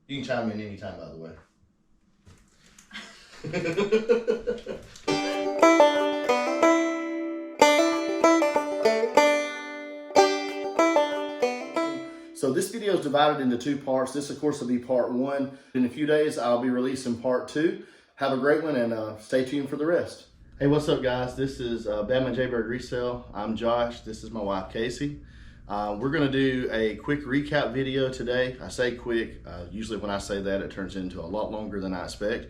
You can chime in anytime, by the way. So this video is divided into two parts. This, of course, will be part one. In a few days, I'll be releasing part two. Have a great one, and stay tuned for the rest. Hey, what's up, guys? This is Bama Jaybird Resale. I'm Josh. This is my wife, Casey. We're going to do a quick recap video today. I say quick. Usually when I say that, it turns into a lot longer than I expect.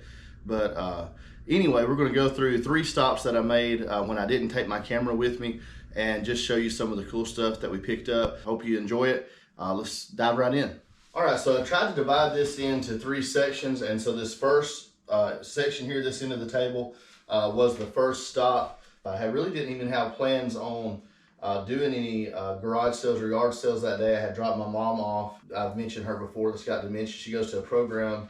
But anyway, we're going to go through 3 stops that I made when I didn't take my camera with me and just show you some of the cool stuff that we picked up. Hope you enjoy it. Let's dive right in. All right, so I tried to divide this into 3 sections. And so this first section here, this end of the table, was the first stop. I really didn't even have plans on doing any garage sales or yard sales that day. I had dropped my mom off. I've mentioned her before that's got dementia. She goes to a program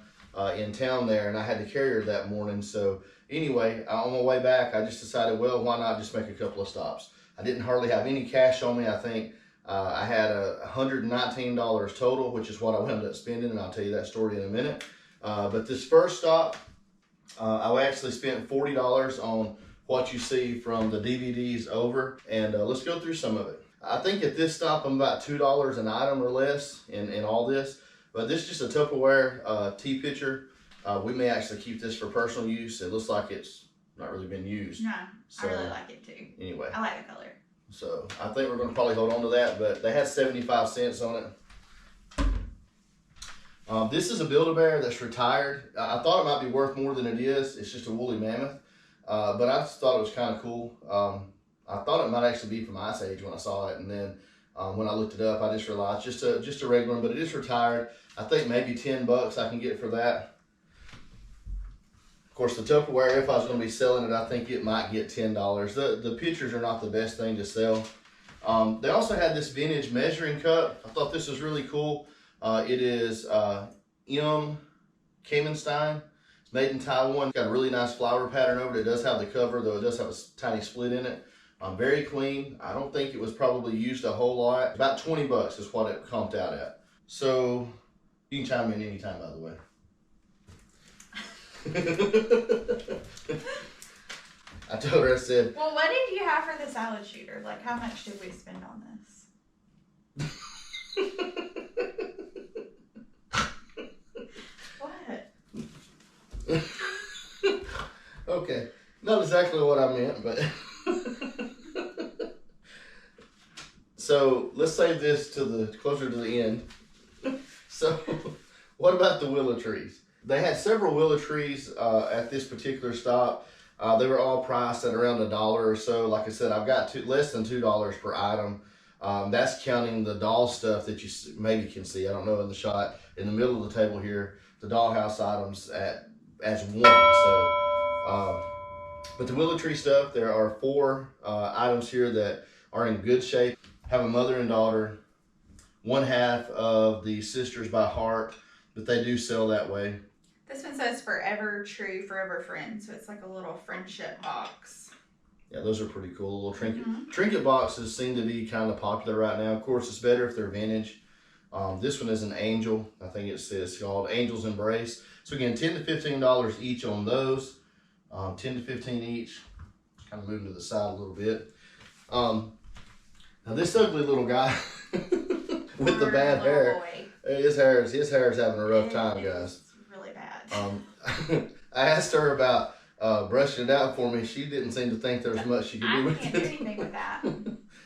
in town there, and I had to carry her that morning. So anyway, on my way back, I just decided, well, why not just make a couple of stops? I didn't hardly have any cash on me. I think I had $119 total, which is what I wound up spending, and I'll tell you that story in a minute. But this first stop, I actually spent $40 on what you see from the DVDs over, and let's go through some of it. I think at this stop I'm about $2 an item or less in all this, but this is just a Tupperware tea pitcher. We may actually keep this for personal use. It looks like it's not really been used. No, so, I really like it too. Anyway. I like the color. So I think we're going to probably hold on to that, but they had 75 cents on it. This is a Build-A-Bear that's retired. I thought it might be worth more than it is. It's just a woolly mammoth, but I just thought it was kind of cool. I thought it might actually be from Ice Age when I saw it, and then when I looked it up, I just realized just a regular one, but it is retired. I think maybe 10 bucks I can get for that. Of course, the Tupperware, if I was going to be selling it, I think it might get $10. The pictures are not the best thing to sell. They also had this vintage measuring cup. I thought this was really cool. It is M. Kamenstein. It's made in Taiwan. It's got a really nice flower pattern over it. It does have the cover, though it does have a tiny split in it. Very clean. I don't think it was probably used a whole lot. About 20 bucks is what it comped out at. So you can chime in anytime, by the way. I told her, I said, well, what did you have for the salad shooter? Like, how much did we spend on this? What? Okay, not exactly what I meant, but so let's save this to the closer to the end. So what about the willow trees? They had several willow trees at this particular stop. They were all priced at around $1 or so. Like I said, I've got less than $2 per item. That's counting the doll stuff that you maybe can see. I don't know in the shot in the middle of the table here. The dollhouse items as one. So, but the willow tree stuff, there are 4 items here that are in good shape. Have a mother and daughter. One half of the Sisters by Heart, but they do sell that way. This one says Forever True, Forever Friend, so it's like a little friendship box. Yeah, those are pretty cool. Little trinket boxes seem to be kind of popular right now. Of course, it's better if they're vintage. This one is an angel. I think it says called Angel's Embrace. So again, $10 to $15 each on those. 10 to 15 each. Just kind of moving to the side a little bit. Now this ugly little guy with the bad hair. His hair is having a rough time, guys. Really bad. I asked her about brushing it out for me. She didn't seem to think there was much she could do with it. I can't do anything with that.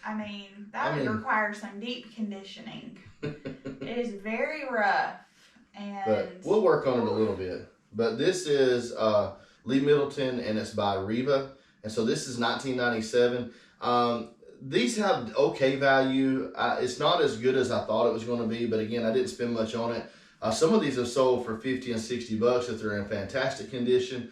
I mean, that would require some deep conditioning. It is very rough. But we'll work on it a little bit. But this is Lee Middleton, and it's by Riva. And so this is 1997. These have okay value. It's not as good as I thought it was going to be, but again, I didn't spend much on it. Some of these have sold for 50 and 60 bucks if they're in fantastic condition.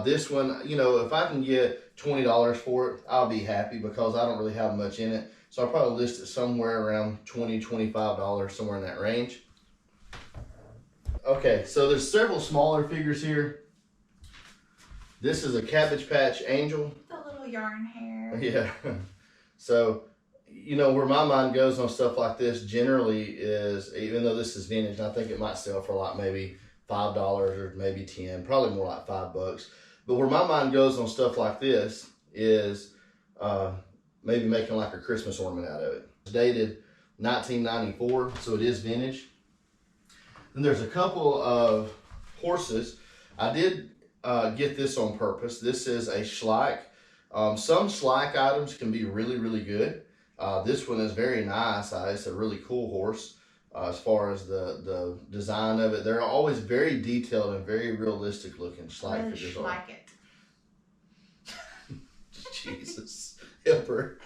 This one, you know, if I can get $20 for it, I'll be happy because I don't really have much in it. So I'll probably list it somewhere around $20, $25, somewhere in that range. Okay, so there's several smaller figures here. This is a Cabbage Patch Angel. The little yarn hair. Yeah. So you know, where my mind goes on stuff like this generally is, even though this is vintage, and I think it might sell for like maybe $5 or maybe 10, probably more like $5. But where my mind goes on stuff like this is maybe making like a Christmas ornament out of it. It's dated 1994, so it is vintage. Then there's a couple of horses. I did get this on purpose. This is a Schleich. Some Schleich items can be really, really good. This one is very nice. It's a really cool horse as far as the design of it. They're always very detailed and very realistic looking Schleich figures. I like it. Jesus, help her.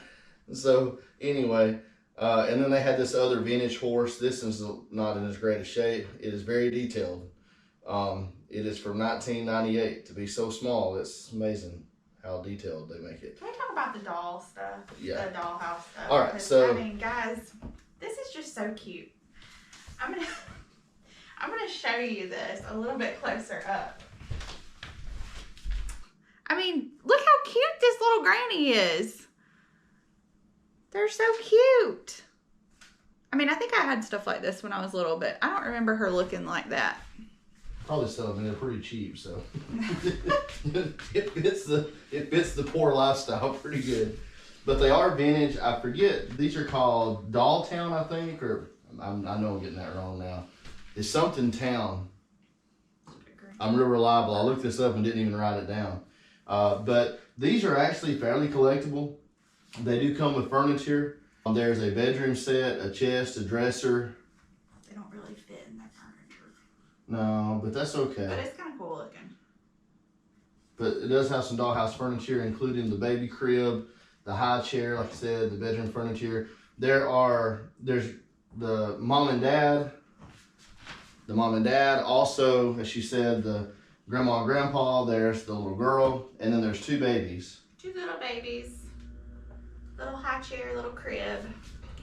So anyway, and then they had this other vintage horse. This is not in as great a shape. It is very detailed. It is from 1998. To be so small, it's amazing how detailed they make it. Can we talk about the doll stuff? Yeah. The dollhouse stuff. All right, so I mean, guys, this is just so cute. I'm gonna show you this a little bit closer up. I mean, look how cute this little granny is. They're so cute. I mean, I think I had stuff like this when I was little, but I don't remember her looking like that. Probably sell them, and they're pretty cheap, so it fits the poor lifestyle pretty good. But they are vintage. I forget, these are called Doll Town, I think, or I know I'm getting that wrong now. It's something town. I'm real reliable. I looked this up and didn't even write it down. But these are actually fairly collectible. They do come with furniture. There's a bedroom set, a chest, a dresser. They don't really fit in their furniture. No, but that's okay. But it's kind of cool looking. But it does have some dollhouse furniture, including the baby crib, the high chair, like I said, the bedroom furniture. There's the mom and dad. The mom and dad. Also, as she said, the grandma and grandpa. There's the little girl. And then there's two babies. Two little babies. Little high chair, little crib.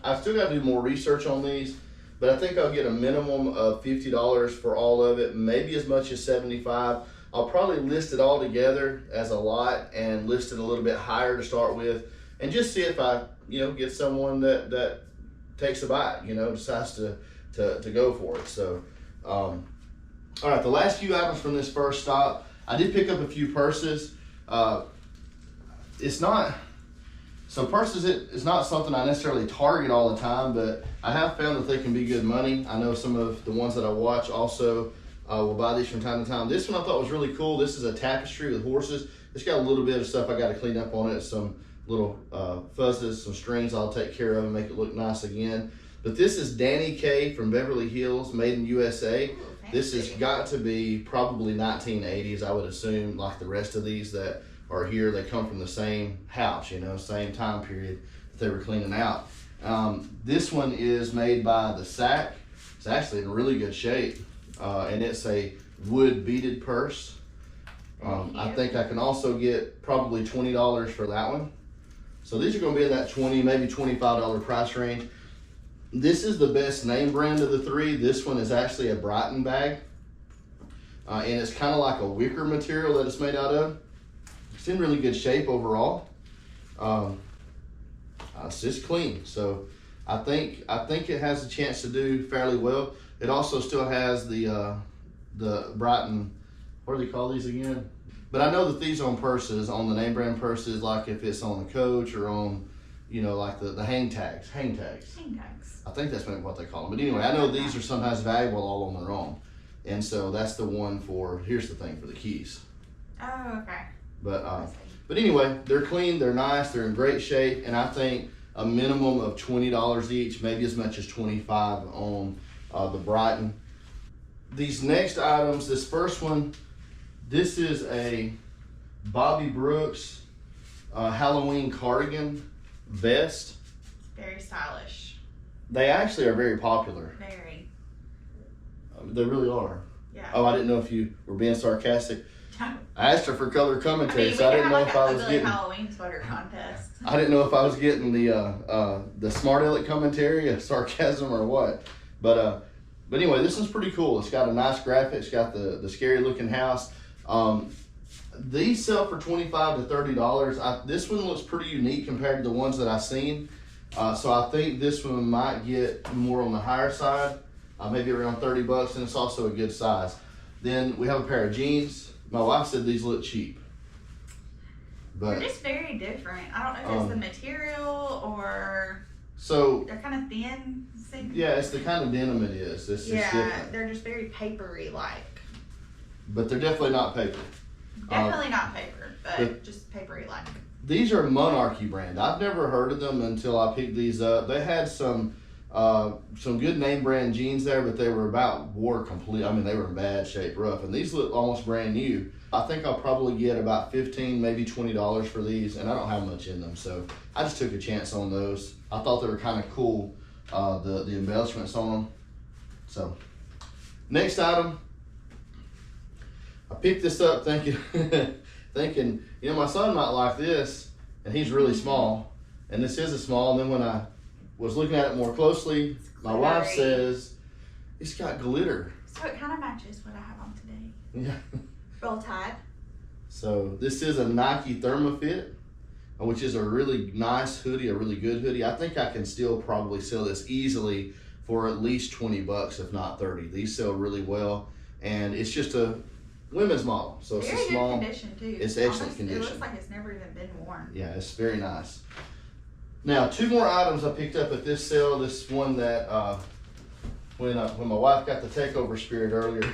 I've still got to do more research on these, but I think I'll get a minimum of $50 for all of it, maybe as much as $75. I'll probably list it all together as a lot and list it a little bit higher to start with, and just see if I, get someone that takes a bite, decides to go for it. So, all right, the last few items from this first stop, I did pick up a few purses. Purses is not something I necessarily target all the time, but I have found that they can be good money. I know some of the ones that I watch also will buy these from time to time. This one I thought was really cool. This is a tapestry with horses. It's got a little bit of stuff I got to clean up on it. Some little fuzzes, some strings I'll take care of and make it look nice again. But this is Danny K from Beverly Hills, made in USA. Ooh, this has got to be probably 1980s, I would assume, like the rest of these that are here. They come from the same house, same time period that they were cleaning out. This one is made by the Sack. It's actually in really good shape, and it's a wood beaded purse. I think I can also get probably $20 for that one. So these are going to be in that $20, maybe $25 price range. This is the best name brand of the three. This one is actually a Brighton bag, and it's kind of like a wicker material that it's made out of. It's in really good shape overall. It's just clean, so I think it has a chance to do fairly well. It also still has the Brighton, what do they call these again? But I know that these on purses, on the name brand purses, like if it's on the coach or on, like the hang tags. Hang tags. I think that's maybe what they call them. But anyway, I know these are sometimes valuable all on their own, and so that's the one for. Here's the thing for the keys. Oh, okay. But anyway, they're clean, they're nice, they're in great shape, and I think a minimum of $20 each, maybe as much as $25 on the Brighton. These next items, this first one, this is a Bobby Brooks Halloween cardigan vest. Very stylish. They actually are very popular. Very. They really are. Yeah. Oh, I didn't know if you were being sarcastic. I asked her for color commentary, so I didn't know if I was getting Halloween sweater contest. I didn't know if I was getting the smart aleck commentary, a sarcasm or what. But anyway, this one's pretty cool. It's got a nice graphic. It's got the scary looking house. These sell for $25 to $30. This one looks pretty unique compared to the ones that I've seen. So I think this one might get more on the higher side, maybe around 30 bucks, and it's also a good size. Then we have a pair of jeans. My wife said these look cheap. But they're just very different. I don't know if it's the material or so they're kind of thin. Yeah, it's the kind of denim it is. It's just different. They're just very papery like. But they're definitely not paper. Definitely not paper, but just papery like. These are Monarchy brand. I've never heard of them until I picked these up. They had some good name brand jeans there, but they were about wore complete. I mean, they were in bad shape, rough. And these look almost brand new. I think I'll probably get about $15, maybe $20 for these, and I don't have much in them, so I just took a chance on those. I thought they were kind of cool, the embellishments on them. So, next item. I picked this up thinking, my son might like this, and he's really small, and this is a small. And then when I was looking at it more closely, my wife says it's got glitter. So it kind of matches what I have on today. Yeah. Roll Tide. So this is a Nike Thermofit, which is a really nice hoodie, a really good hoodie. I think I can still probably sell this easily for at least 20 bucks, if not 30. These sell really well, and it's just a women's model, so it's very a small. Good condition too. It's excellent condition. It looks like it's never even been worn. Yeah, it's very nice. Now, two more items I picked up at this sale. This one that when my wife got the takeover spirit earlier.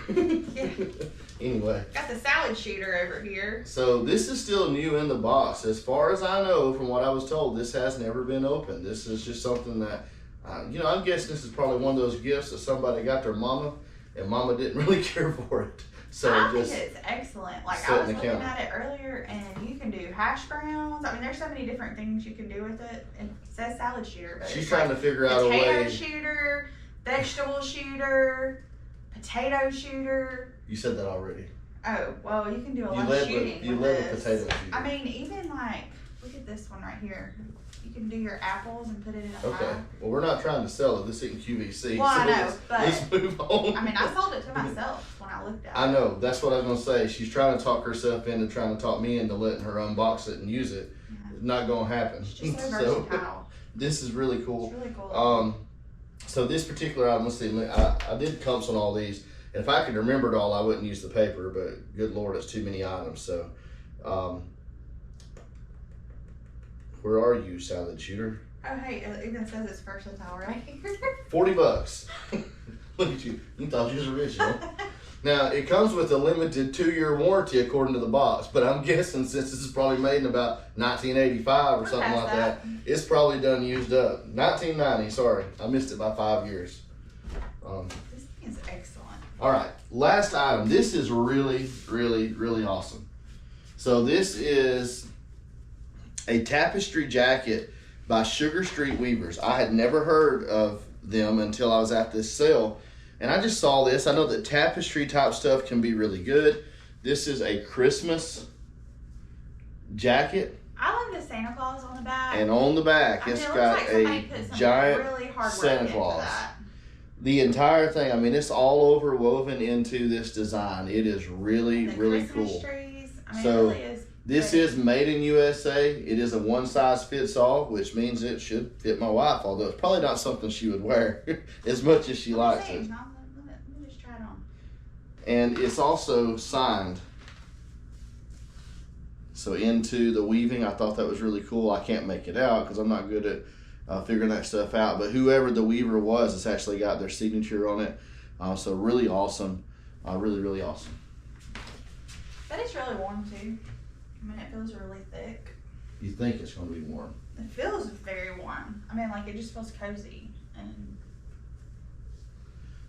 Yeah. Anyway. Got the salad shooter over here. So this is still new in the box. As far as I know, from what I was told, this has never been opened. This is just something that, I'm guessing this is probably one of those gifts that somebody got their mama, and mama didn't really care for it. So I think it's excellent. Like I was looking counter. at it earlier, and you can do hash browns. I mean, there's so many different things you can do with it. And it says salad shooter, but she's trying to figure out a way. Potato shooter, vegetable shooter, potato shooter. You said that already. Oh, well, you can do a lot of shooting you with led this. with potato shooter. I mean, even like, look at this one right here. You can do your apples and put it in a Okay. pie. Well, we're not trying to sell it. This isn't QVC. Well, so I know, let's move on. I mean, I sold it to myself when I looked at it. I know. That's what I was going to say. She's trying to talk herself into trying to talk me into letting her unbox it and use it. Yeah. It's not going to happen. It's just so versatile. This is really cool. It's really cool. So this particular item, let's see, I did clumps on all these. And if I could remember it all, I wouldn't use the paper, but good Lord, it's too many items. So, where are you, salad shooter? Oh, hey, it even says it's versatile right here. 40 bucks. Look at you. You thought you was original. Now, it comes with a limited 2-year warranty according to the box, but I'm guessing since this is probably made in about 1985 or something like that, it's probably done used up. 1990, sorry. I missed it by 5 years. This thing is excellent. All right, last item. This is really, really, really awesome. So this is a tapestry jacket by Sugar Street Weavers. I had never heard of them until I was at this sale. And I just saw this. I know that tapestry type stuff can be really good. This is a Christmas jacket. I love the Santa Claus on the back. And on the back, it's got a giant really hard Santa Claus. The entire thing, I mean, it's all over woven into this design. It is really, really cool. Trees. I mean, So it really is this is made in USA. It is a one size fits all, which means it should fit my wife, although it's probably not something she would wear as much as she likes it. Let me just try it on. And it's also signed. So into the weaving, I thought that was really cool. I can't make it out because I'm not good at figuring that stuff out. But whoever the weaver was, it's actually got their signature on it. So really awesome. Really, really awesome. But it's really warm too. I mean, it feels really thick. You think it's going to be warm. It feels very warm. I mean, like, it just feels cozy. And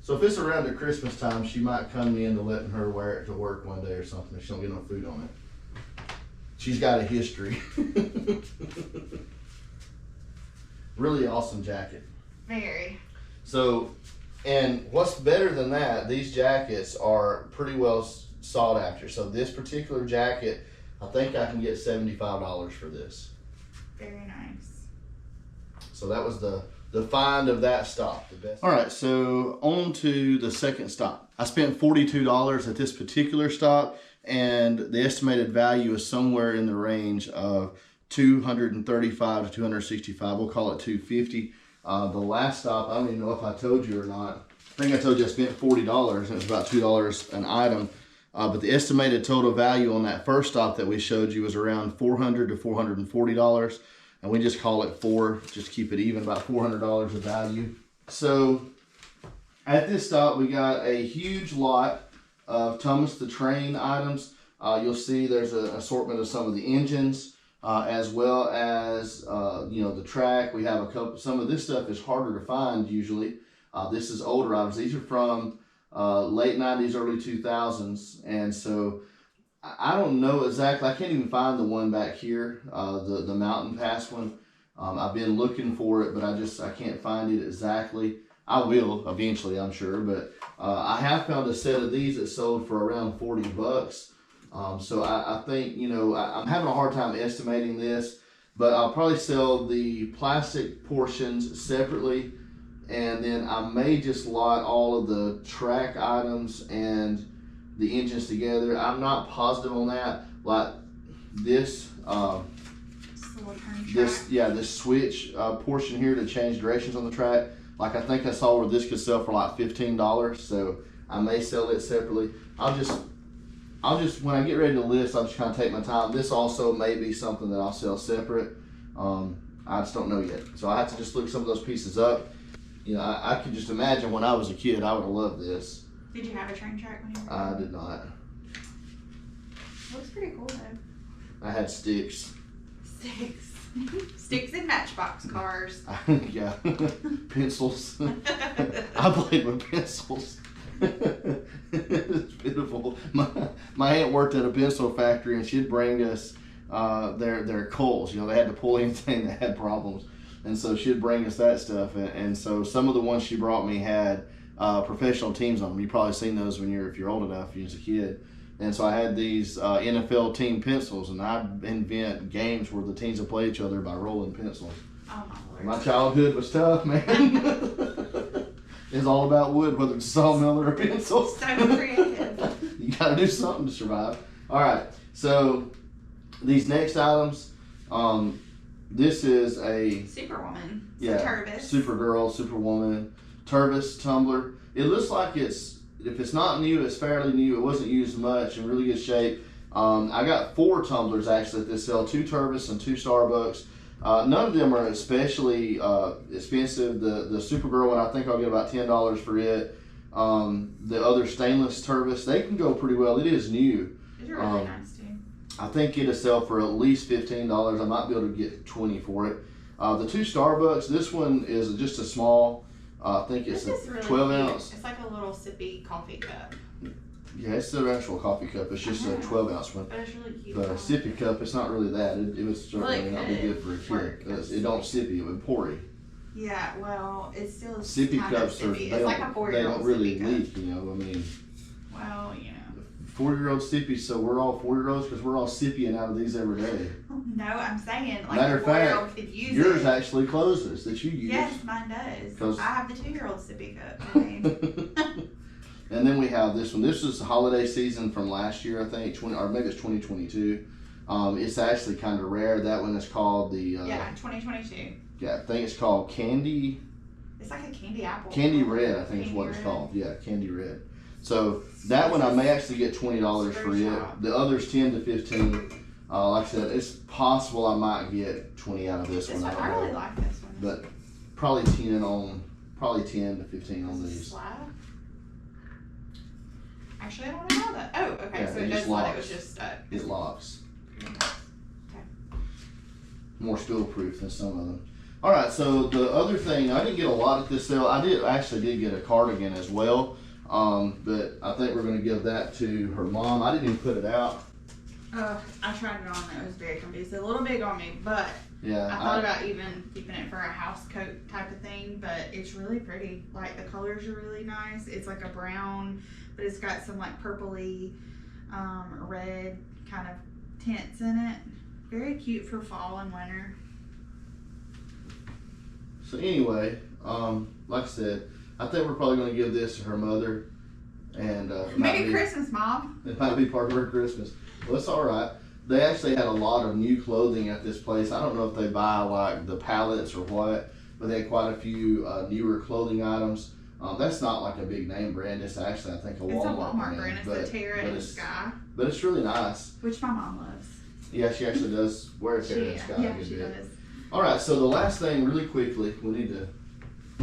So if it's around at Christmas time, she might come into letting her wear it to work one day or something if she don't get no food on it. She's got a history. Really awesome jacket. very. So, and what's better than that, these jackets are pretty well sought after. So this particular jacket, I think I can get $75 for this. Very nice. So that was the find of that stop. The best. All right, so on to the second stop. I spent $42 at this particular stop, and the estimated value is somewhere in the range of 235 to 265. We'll call it 250. The last stop, I don't even know if I told you or not. I think I told you I spent $40 and it was about $2 an item. But the estimated total value on that first stop that we showed you was around $400 to $440. And we just call it just keep it even, about $400 of value. So at this stop, we got a huge lot of Thomas the Train items. You'll see there's an assortment of some of the engines, as well as the track. We have a couple. Some of this stuff is harder to find usually. This is older items. These are from late 90s, early 2000s, and so I don't know exactly. I can't even find the one back here, the Mountain Pass one. I've been looking for it, but I can't find it exactly. I will eventually, I'm sure, but I have found a set of these that sold for around $40. So I think, I'm having a hard time estimating this, but I'll probably sell the plastic portions separately, and then I may just lot all of the track items and the engines together. I'm not positive on that. Like this, this switch portion here to change directions on the track. Like I think I saw where this could sell for like $15, so I may sell it separately. I'll just when I get ready to list, I'll just kind of take my time. This also may be something that I'll sell separate. I just don't know yet. So I have to just look some of those pieces up. I could just imagine when I was a kid, I would have loved this. Did you have a train track when you were I did not. Looks pretty cool though. I had sticks. Sticks and Matchbox cars. Yeah, pencils. I played with pencils. It's beautiful. My aunt worked at a pencil factory, and she'd bring us their coals. They had to pull anything that had problems, and so she'd bring us that stuff. And so some of the ones she brought me had professional teams on them. You've probably seen those if you're old enough, you was a kid. And so I had these NFL team pencils, and I'd invent games where the teams would play each other by rolling pencils. Oh my Lord. My childhood was tough, man. It's all about wood, whether it's sawmill or a pencil. So creative. You got to do something to survive. All right, so these next items, this is a Superwoman. Tervis. Supergirl, Superwoman, Tervis tumbler. It looks like if it's not new, it's fairly new. It wasn't used much, in really good shape. I got 4 tumblers actually at this sale, 2 Tervis and 2 Starbucks. None of them are especially expensive. The Supergirl one, I think I'll get about $10 for it. The other stainless Tervis, they can go pretty well. It is new. These are really nice too. I think it'll sell for at least $15. I might be able to get 20 for it. The 2 Starbucks, this one is just a small, I think it's a really 12 cute. ounce. It's like a little sippy coffee cup. Yeah, it's the actual coffee cup. It's just a 12 ounce one. But it's really cute. But a sippy cup, it's not really that. It would certainly Really not be good for a kid. It don't sippy, it would pourry. Yeah, well, it's still sippy cups are it's like a 4-year-old they don't really sippy leak, Well, 4-year-old sippy, so we're all 4-year-olds because we're all sipping out of these every day. No, I'm saying like Matter a of 4-year-old fact, could use yours it. actually closes that you use. Yes, mine does. I have the 2-year-old sippy cup. And then we have this one. This is the holiday season from last year, I think, or maybe it's 2022. It's actually kind of rare. That one is called the... 2022. Yeah, I think it's called Candy... It's like a candy apple. Candy Red, I think is what it's called. Yeah, Candy Red. So that one I may actually get $20 for it. The other's 10 to 15. Like I said, it's possible I might get 20 out of this one. I really like this one. But probably 10 to 15 on these. Actually, I don't know that. Oh, okay. Yeah, so it does let it was just stuck. It locks. Okay. More spill proof than some of them. All right, so the other thing, I didn't get a lot at this sale. I did get a cardigan as well, but I think we're going to give that to her mom. I didn't even put it out. I tried it on. It was very comfy. It's a little big on me, but yeah, I thought about even keeping it for a house coat type of thing, but it's really pretty. Like the colors are really nice. It's like a brown, but it's got some like purpley, red kind of tints in it. Very cute for fall and winter. So anyway, like I said, I think we're probably going to give this to her mother, and maybe Christmas, Mom. It might be part of her Christmas. Well, it's all right. they actually had a lot of new clothing at this place. I don't know if they buy like the pallets or what, but they had quite a few newer clothing items. That's not like a big name brand. It's actually, I think, a Walmart brand. It's the Terra and Sky. But it's really nice. Which my mom loves. Yeah, she actually does wear Terra and Sky a good she bit. does. All right, so the last thing, really quickly, we need to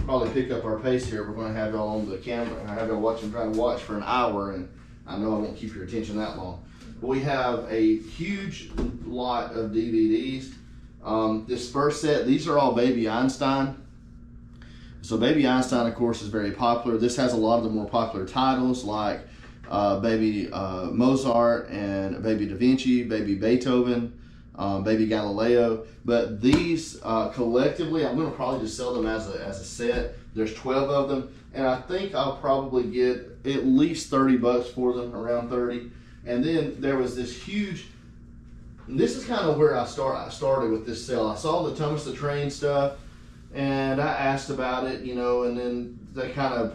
probably pick up our pace here. We're going to have y'all on the camera and have y'all try to watch for an hour, and I know I won't keep your attention that long. But we have a huge lot of DVDs. This first set, these are all Baby Einstein. So Baby Einstein, of course, is very popular. This has a lot of the more popular titles like Baby Mozart and Baby Da Vinci, Baby Beethoven, Baby Galileo. But these collectively, I'm going to probably just sell them as a set. There's 12 of them, and I think I'll probably get at least 30 bucks for them, around 30. And then there was this huge, this is kind of where I started with this sale. I saw the Thomas the Train stuff, and I asked about it, and then they kind of,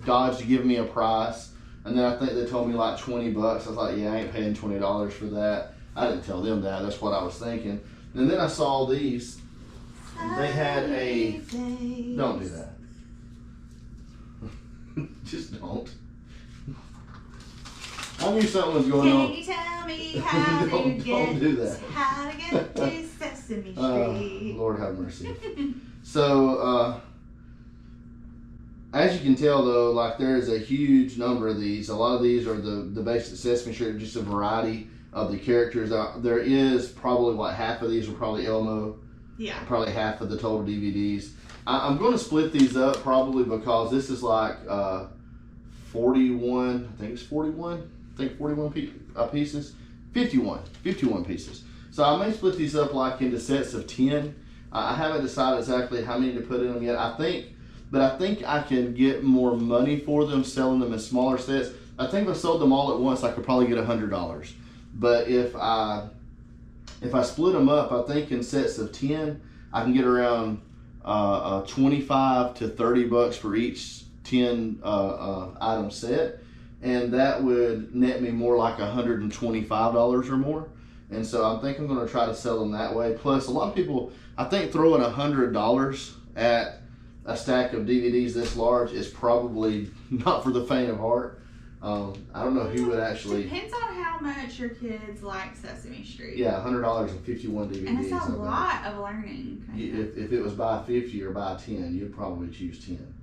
dodged to give me a price. And then I think they told me like 20 bucks. I was like, yeah, I ain't paying $20 for that. I didn't tell them that. That's what I was thinking. And then I saw these. They had a, don't do that. Just don't. I knew something was going on. Can you tell me how to don't do that. How to get to Sesame Street? Lord have mercy. So, as you can tell though, like there is a huge number of these. A lot of these are the basic Sesame Street, just a variety of the characters. There is probably what, half of these are probably Elmo. Yeah. Probably half of the total DVDs. I'm going to split these up probably because this is like 41. I think it's 41. I think 41 pieces. 51 pieces. So I may split these up like into sets of 10. I haven't decided exactly how many to put in them yet. I think I can get more money for them selling them in smaller sets. I think if I sold them all at once, I could probably get $100. But if I split them up, I think in sets of 10, I can get around 25 to 30 bucks for each 10 item set, and that would net me more like $125 or more. And so I think I'm going to try to sell them that way. Plus, a lot of people, I think throwing $100 at a stack of DVDs this large is probably not for the faint of heart. I don't know who would actually. Depends on how much your kids like Sesame Street. Yeah, $100 and 51 DVDs. And it's a lot of learning. If it was buy 50 or buy 10, you'd probably choose 10.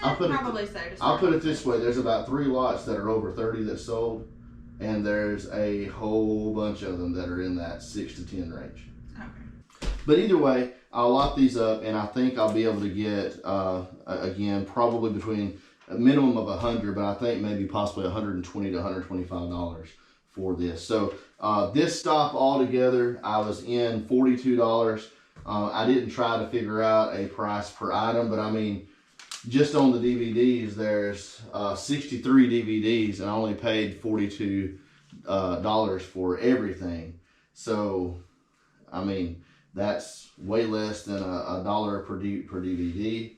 I'll put it this way: there's about 3 lots that are over 30 that sold, and there's a whole bunch of them that are in that 6 to 10 range. Okay. But either way, I'll lock these up, and I think I'll be able to get again probably between a minimum of 100, but I think maybe possibly $120 to $125 for this. So this stop altogether, I was in $42. I didn't try to figure out a price per item, but I mean, just on the DVDs, there's 63 DVDs, and I only paid $42 for everything. So, I mean, that's way less than a dollar per DVD.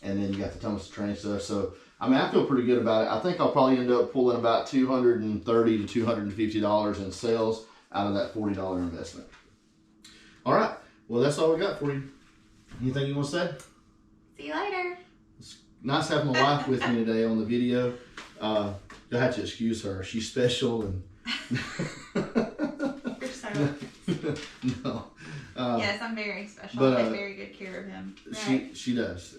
And then you got the Thomas the Train stuff. So, I mean, I feel pretty good about it. I think I'll probably end up pulling about $230 to $250 in sales out of that $40 investment. All right. Well, that's all we got for you. Anything you want to say? See you later. It's nice having my wife with me today on the video. You'll have to excuse her. She's special and. You're so. No. Yes, I'm very special. I take very good care of him. Right? She does.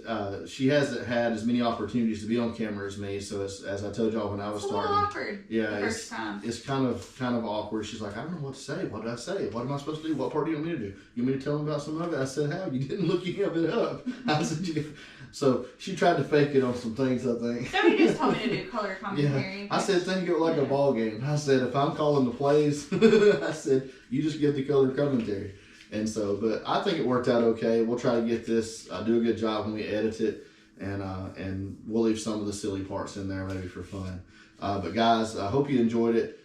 She hasn't had as many opportunities to be on camera as me. So as I told y'all when I was starting, awkward. Yeah, first time. It's kind of awkward. She's like, I don't know what to say. What did I say? What am I supposed to do? What part do you want me to do? You want me to tell them about some of it? I said, how? You didn't look any of it up. I said, so she tried to fake it on some things, I think. Somebody just told me to do color commentary. Yeah. I said, think of it like a ball game. I said, if I'm calling the plays, I said, you just give the color commentary. And so, but I think it worked out okay. We'll try to get this, do a good job when we edit it, and we'll leave some of the silly parts in there maybe for fun. But guys, I hope you enjoyed it.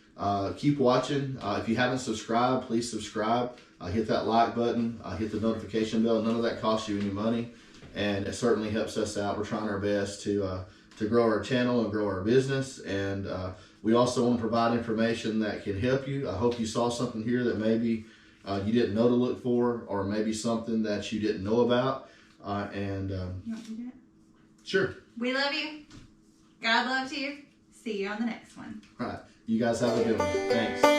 Keep watching. If you haven't subscribed, please subscribe. Hit that like button. Hit the notification bell. None of that costs you any money, and it certainly helps us out. We're trying our best to to grow our channel and grow our business. And we also want to provide information that can help you. I hope you saw something here that maybe you didn't know to look for, or maybe something that you didn't know about. You want to do that? Sure. We love you. God loves you. See you on the next one. All right. You guys have a good one. Thanks.